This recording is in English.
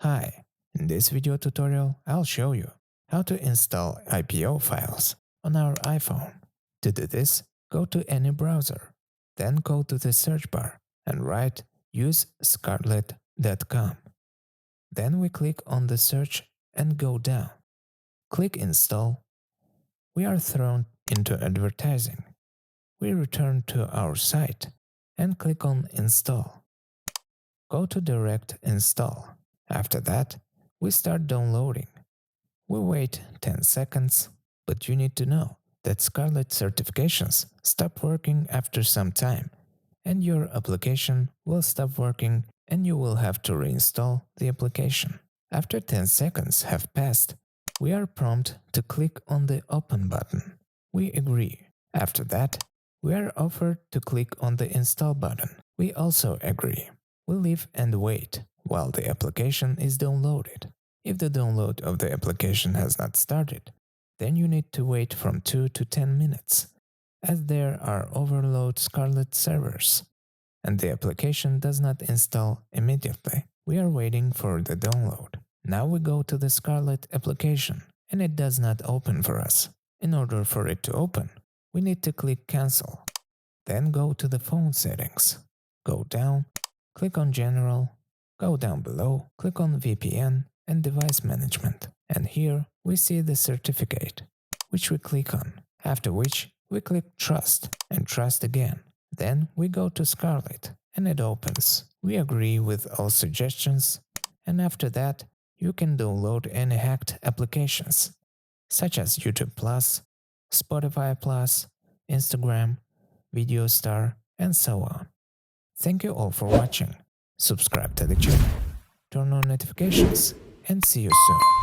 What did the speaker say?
Hi, in this video tutorial I'll show you how to install IPO files on our iPhone. To do this, go to any browser, then go to the search bar and write usescarlet.com. Then we click on the search and go down. Click install. We are thrown into advertising. We return to our site and click on install. Go to direct install. After that, we start downloading. We wait 10 seconds, but you need to know that Scarlet certifications stop working after some time, and your application will stop working and you will have to reinstall the application. After 10 seconds have passed, we are prompted to click on the Open button. We agree. After that, we are offered to click on the Install button. We also agree. We leave and wait while the application is downloaded. If the download of the application has not started, then you need to wait from 2 to 10 minutes, as there are overload Scarlet servers, and the application does not install immediately. We are waiting for the download. Now we go to the Scarlet application, and it does not open for us. In order for it to open, we need to click Cancel. Then go to the phone settings. Go down, click on General, go down below, click on VPN and Device Management. And here we see the certificate, which we click on, after which we click Trust and Trust again. Then we go to Scarlet and it opens. We agree with all suggestions, and after that you can download any hacked applications, such as YouTube Plus, Spotify Plus, Instagram, VideoStar, and so on. Thank you all for watching. Subscribe to the channel, turn on notifications, and see you soon.